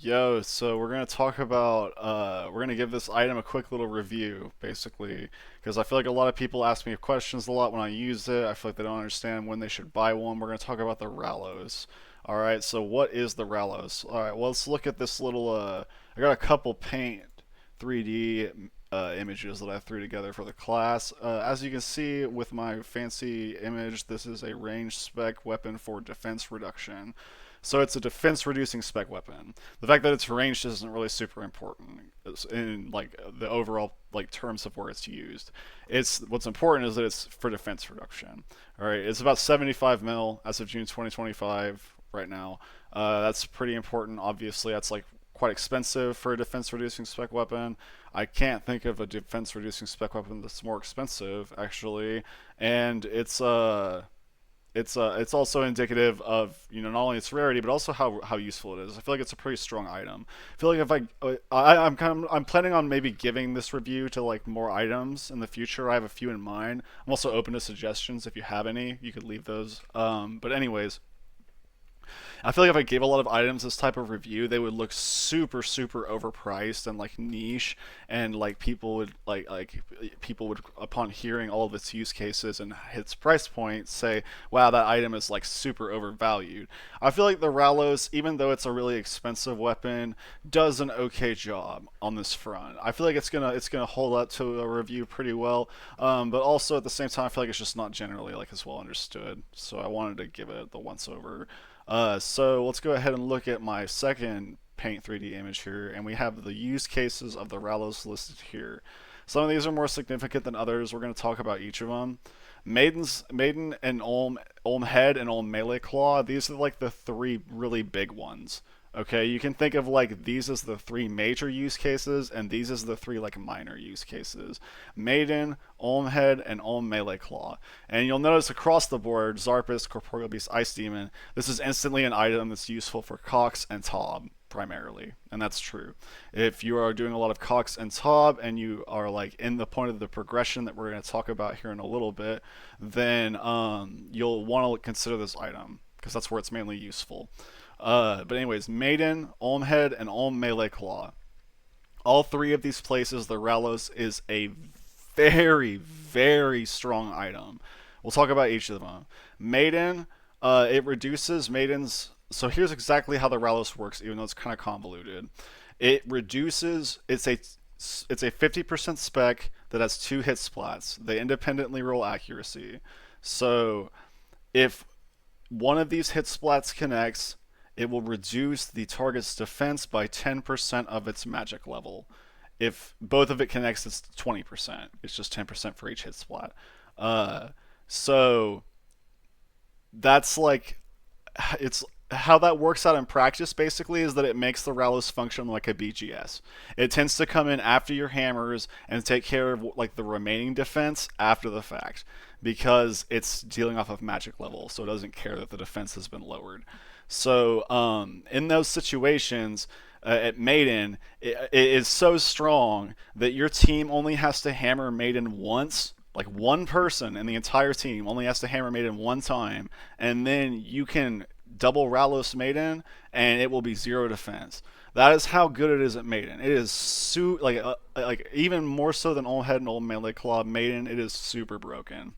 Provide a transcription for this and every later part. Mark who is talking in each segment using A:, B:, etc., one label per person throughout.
A: Yo, so we're gonna talk about we're gonna give this item a quick little review, basically, because I feel like a lot of people ask me questions a lot when I use it. I feel like they don't understand when they should buy one. We're gonna talk about the Rallows. All right, so what is the Rallows? All right, well let's look at this little. I got a couple Paint 3D images that I threw together for the class. As you can see with my fancy image, this is a range spec weapon for defense reduction. So it's a defense reducing spec weapon. The fact that it's ranged isn't really super important in like the overall like terms of where it's used. It's what's important is that it's for defense reduction. All right, it's about 75 mil as of June 2025 right now. That's pretty important. Obviously, that's like quite expensive for a defense reducing spec weapon. I can't think of a defense reducing spec weapon that's more expensive actually, and it's also indicative of not only its rarity but also how useful it is. I feel like it's a pretty strong item. I feel like if I'm planning on maybe giving this review to like more items in the future. I have a few in mind. I'm also open to suggestions. If you have any, you could leave those. But anyways, I feel like if I gave a lot of items this type of review, they would look super, super overpriced and like niche, and like people would upon hearing all of its use cases and its price point say, "Wow, that item is like super overvalued." I feel like the Rallos, even though it's a really expensive weapon, does an okay job on this front. I feel like it's gonna hold up to a review pretty well, but also at the same time, I feel like it's just not generally like as well understood. So I wanted to give it the once over. So let's go ahead and look at my second Paint 3D image here, and we have the use cases of the Rallos listed here. Some of these are more significant than others. We're going to talk about each of them. Maiden and Olm Head and Olm Melee Claw, these are like the three really big ones. Okay, you can think of like these as the three major use cases, and these as the three like minor use cases. Maiden, Olm Head, and Olm Melee Claw. And you'll notice across the board, Zarpus, Corporeal Beast, Ice Demon, this is instantly an item that's useful for Cox and Tob primarily, and that's true. If you are doing a lot of Cox and Tob and you are like in the point of the progression that we're going to talk about here in a little bit, then you'll want to consider this item because that's where it's mainly useful. But anyways, Maiden, Olm Head, and Olm Melee Claw. All three of these places, the Rallos is a very, very strong item. We'll talk about each of them. Maiden, it reduces Maiden's. So here's exactly how the Rallos works, even though it's kind of convoluted. It reduces. It's a 50% spec that has two hit splats. They independently roll accuracy. So if one of these hit splats connects, it will reduce the target's defense by 10% of its magic level. If both of it connects, it's 20%. It's just 10% for each hit splat. So that's like it's how that works out in practice basically is that it makes the Rallos function like a BGS. It tends to come in after your hammers and take care of like the remaining defense after the fact because it's dealing off of magic level, so it doesn't care that the defense has been lowered. So in those situations, at Maiden, it is so strong that your team only has to hammer Maiden once. Like one person in the entire team only has to hammer Maiden one time, and then you can double Rallos Maiden, and it will be zero defense. That is how good it is at Maiden. It is like even more so than Old Head and Old Melee Claw. Maiden, it is super broken.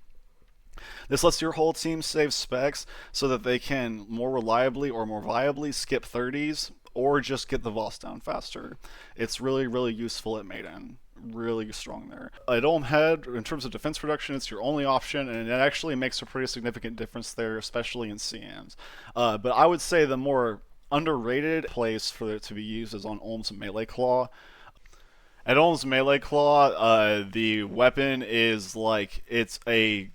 A: This lets your whole team save specs so that they can more reliably or more viably skip 30s or just get the Voss down faster. It's really, really useful at Maiden. Really strong there. At Olm Head, in terms of defense reduction, it's your only option, and it actually makes a pretty significant difference there, especially in CMs. But I would say the more underrated place for it to be used is on Olm's Melee Claw. At Olm's Melee Claw, the weapon is like it's a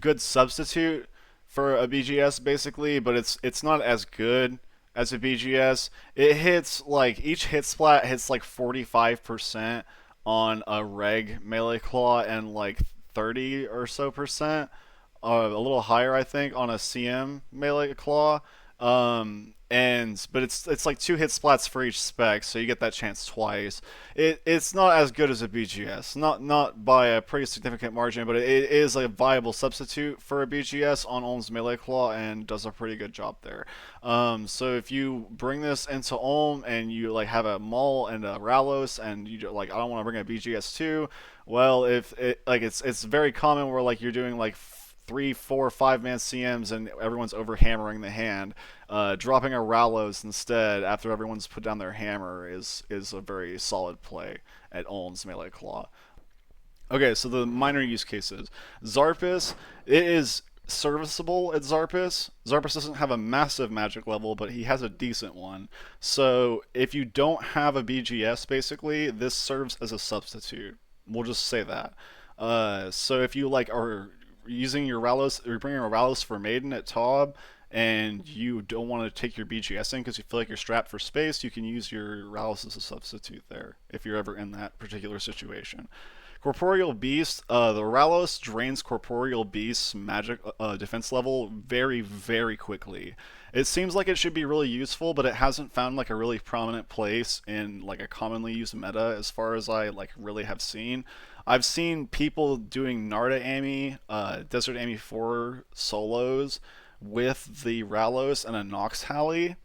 A: good substitute for a BGS basically, but it's not as good as a BGS. It hits like each hit splat hits like 45% on a reg melee claw and like 30 or so percent, a little higher I think on a CM melee claw. and but it's like 2 hit splats for each spec, so you get that chance twice. It's not as good as a BGS, not by a pretty significant margin, but it is a viable substitute for a BGS on Ulm's melee claw and does a pretty good job there. So if you bring this into Ulm and you like have a Maul and a Rallos and you like I don't want to bring a BGS too, well if it like it's very common where like you're doing like 3, 4, 5 man CMs and everyone's over hammering the hand. Dropping a Rallos instead after everyone's put down their hammer is a very solid play at Ulm's melee claw. Okay, so the minor use cases. Zarpus, it is serviceable at Zarpus. Zarpus doesn't have a massive magic level, but he has a decent one. So if you don't have a BGS, basically, this serves as a substitute. We'll just say that. So if you like are using your Rallos, or bringing a Rallos for Maiden at Taub, and you don't want to take your BGS in because you feel like you're strapped for space, you can use your Rallos as a substitute there if you're ever in that particular situation. Corporeal Beast, the Rallos drains Corporeal Beast's magic defense level very, very quickly. It seems like it should be really useful, but it hasn't found like a really prominent place in like a commonly used meta as far as I like really have seen. I've seen people doing Narda Ami, Desert Ami 4 solos with the Rallos and a Nox Halley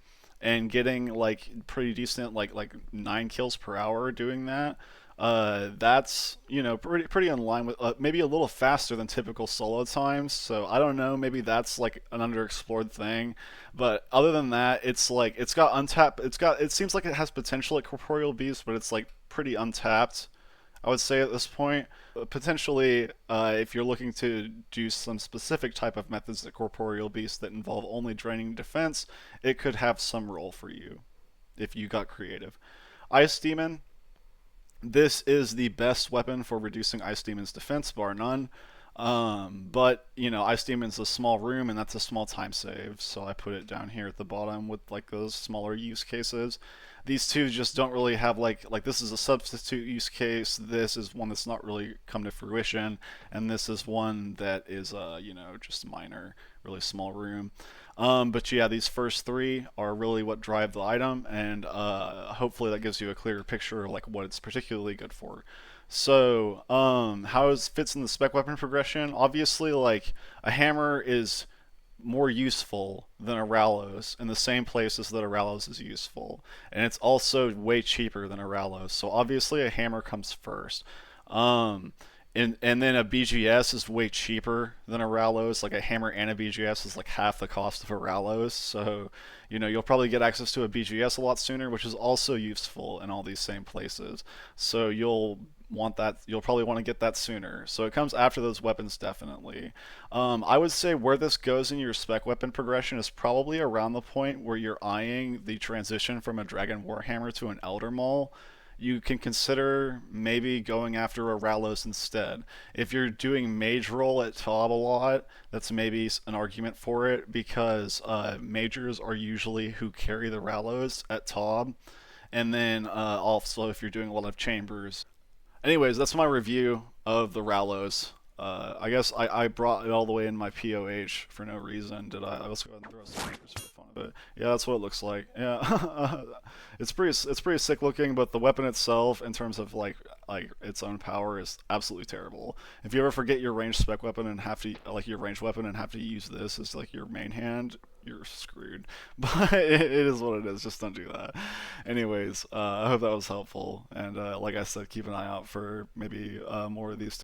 A: and getting like pretty decent like 9 kills per hour doing that. That's pretty in line with maybe a little faster than typical solo times. So I don't know, maybe that's like an underexplored thing. But other than that, it's like it's got untapped. It seems like it has potential at Corporeal Beast, but it's like pretty untapped. I would say at this point, potentially, if you're looking to do some specific type of methods at Corporeal Beast that involve only draining defense, it could have some role for you if you got creative. Ice Demon, this is the best weapon for reducing Ice Demon's defense, bar none. But Ice Demon's a small room, and that's a small time save, so I put it down here at the bottom with like those smaller use cases. These two just don't really have like this is a substitute use case. This is one that's not really come to fruition, and this is one that is just minor, really small room. But yeah, these first three are really what drive the item, and hopefully that gives you a clearer picture of like what it's particularly good for. So, how it fits in the spec weapon progression? Obviously, like a hammer is more useful than a Rallos in the same places that a Rallos is useful, and it's also way cheaper than a Rallos. So obviously, a hammer comes first. Um, and then a BGS is way cheaper than a Rallos. Like a hammer and a BGS is like half the cost of a Rallos. So, you'll probably get access to a BGS a lot sooner, which is also useful in all these same places. So you'll probably want to get that sooner. So it comes after those weapons definitely. I would say where this goes in your spec weapon progression is probably around the point where you're eyeing the transition from a Dragon Warhammer to an Elder Maul. You can consider maybe going after a Rallos instead. If you're doing mage roll at Tob a lot, that's maybe an argument for it because majors are usually who carry the Rallos at Tob. And then also if you're doing a lot of chambers. Anyways, that's my review of the Rallos. I guess I brought it all the way in my POH for no reason, did I? Let's go ahead and throw some pictures for the fun of it. Yeah, that's what it looks like. Yeah, it's pretty sick looking, but the weapon itself, in terms of like its own power, is absolutely terrible. If you ever forget your ranged spec weapon and have to like your ranged weapon and have to use this as like your main hand, you're screwed. But it is what it is. Just don't do that. Anyways, I hope that was helpful, and like I said, keep an eye out for maybe more of these.